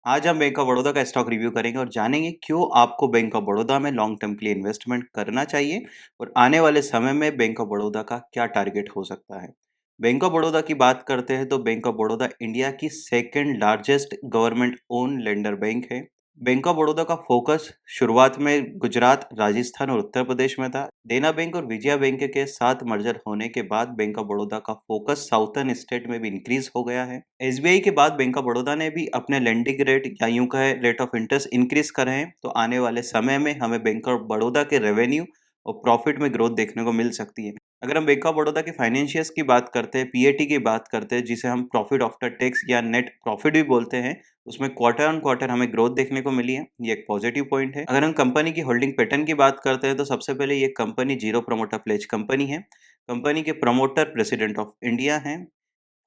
आज हम bank of Baroda का स्टॉक रिव्यू करेंगे और जानेंगे क्यों आपको बैंक ऑफ बड़ौदा में लॉन्ग टर्म के लिए इन्वेस्टमेंट करना चाहिए और आने वाले समय में बैंक ऑफ बड़ौदा का क्या टारगेट हो सकता है। बैंक ऑफ बड़ौदा की बात करते हैं तो बैंक ऑफ बड़ौदा इंडिया की second largest government own lender bank है। बैंक ऑफ बड़ौदा का फोकस शुरुआत में गुजरात, राजस्थान और उत्तर प्रदेश में था। देना बैंक और विजया बैंक के साथ मर्जर होने के बाद बैंक ऑफ बड़ौदा का फोकस साउथर्न स्टेट में भी इंक्रीज हो गया है। एसबीआई के बाद बैंक ऑफ बड़ौदा ने भी अपने लेंडिंग रेट या यूं कहे रेट ऑफ इंटरेस्ट इंक्रीज करे हैं, तो आने वाले समय में हमें बैंक ऑफ बड़ौदा के रेवेन्यू और प्रॉफिट में ग्रोथ देखने को मिल सकती है। अगर हम बैंक ऑफ बड़ौदा के फाइनेंशियल्स की बात करते हैं, पीएटी की बात करते हैं, जिसे हम प्रॉफिट आफ्टर टैक्स या नेट प्रॉफिट भी बोलते हैं, उसमें क्वार्टर ऑन क्वार्टर हमें ग्रोथ देखने को मिली है। ये एक पॉजिटिव पॉइंट है। अगर हम कंपनी की होल्डिंग पैटर्न की बात करते हैं तो सबसे पहले ये company zero promoter pledge company है। कंपनी के प्रमोटर प्रेसिडेंट ऑफ इंडिया हैं।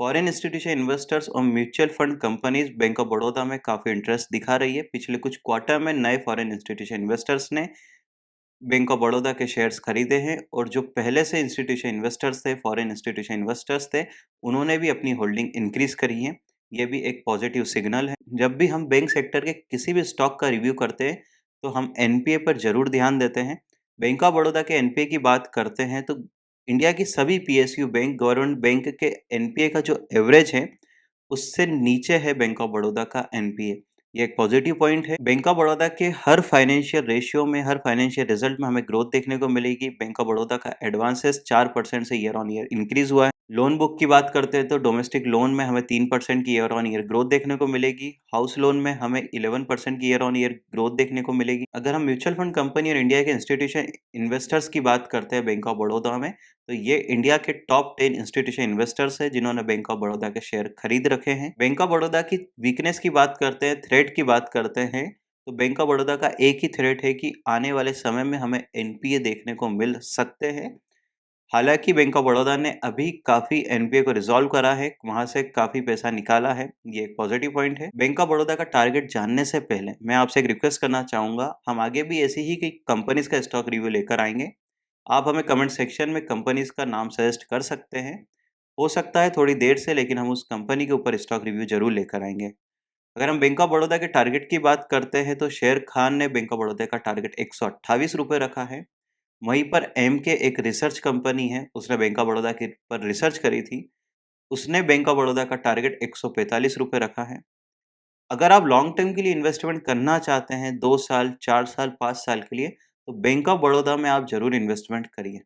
फॉरेन इंस्टीट्यूशन इन्वेस्टर्स और mutual fund companies bank of Baroda में काफी इंटरेस्ट दिखा रही है। पिछले कुछ क्वार्टर में नए फॉरेन इंस्टीट्यूशन इन्वेस्टर्स ने बैंक ऑफ बड़ौदा के शेयर्स खरीदे हैं और जो पहले से इंस्टीट्यूशन इन्वेस्टर्स थे, फॉरेन इंस्टीट्यूशन इन्वेस्टर्स थे, उन्होंने भी अपनी होल्डिंग इंक्रीज करी है। ये भी एक पॉजिटिव सिग्नल है। जब भी हम बैंक सेक्टर के किसी भी स्टॉक का रिव्यू करते हैं तो हम एनपीए पर जरूर ध्यान देते हैं। बैंक ऑफ बड़ौदा के एनपीए की बात करते हैं तो इंडिया की सभी पीएसयू बैंक, गवर्नमेंट बैंक के एनपीए का जो एवरेज है उससे नीचे है बैंक ऑफ बड़ौदा का एनपीए। ये एक पॉजिटिव पॉइंट है। बैंक ऑफ बड़ौदा के हर फाइनेंशियल रेशियो में, हर फाइनेंशियल रिजल्ट में हमें ग्रोथ देखने को मिलेगी। बैंक ऑफ बड़ौदा का एडवांसेस 4% से ईयर ऑन ईयर इंक्रीज हुआ है। लोन बुक की बात करते हैं तो डोमेस्टिक लोन में हमें 3% की ईयर ऑन ईयर ग्रोथ देखने को मिलेगी। हाउस लोन में हमें 11% की ईयर ऑन ईयर ग्रोथ देखने को मिलेगी। अगर हम म्यूचुअल फंड कंपनी और इंडिया के इंस्टीट्यूशन इन्वेस्टर्स की बात करते हैं बैंक ऑफ बड़ौदा में, तो ये इंडिया के टॉप 10 इंस्टीट्यूशन इन्वेस्टर्स हैं जिन्होंने बैंक ऑफ बड़ौदा के शेयर खरीद रखे हैं। बैंक ऑफ बड़ौदा की वीकनेस की बात करते हैं, थ्रेट की बात करते हैं, तो बैंक ऑफ बड़ौदा का एक ही थ्रेट है कि आने वाले समय में हमें एनपीए देखने को मिल सकते हैं। हालांकि बैंक ऑफ बड़ौदा ने अभी काफी एनपीए को रिजॉल्व करा है, वहां से काफी पैसा निकाला है। ये एक पॉजिटिव पॉइंट है। बैंक ऑफ बड़ौदा का टारगेट जानने से पहले मैं आपसे एक रिक्वेस्ट करना चाहूंगा, हम आगे भी ऐसी ही कई कंपनीज का स्टॉक रिव्यू लेकर आएंगे। आप हमें कमेंट सेक्शन में कंपनीज का नाम सजेस्ट कर सकते हैं। हो सकता है थोड़ी देर से, लेकिन हम उस कंपनी के ऊपर स्टॉक रिव्यू जरूर लेकर आएंगे। अगर हम बैंक ऑफ बड़ौदा के टारगेट की बात करते हैं तो शेर खान ने बैंक ऑफ बड़ौदा का टारगेट 128 रुपये रखा है। वहीं पर एम के एक रिसर्च कंपनी है, उसने बैंक ऑफ बड़ौदा के पर रिसर्च करी थी, उसने बैंक ऑफ बड़ौदा का टारगेट 145 रुपये रखा है। अगर आप लॉन्ग टर्म के लिए इन्वेस्टमेंट करना चाहते हैं, 2 साल, 4 साल, 5 साल के लिए, तो बैंक ऑफ बड़ौदा में आप जरूर इन्वेस्टमेंट करिए।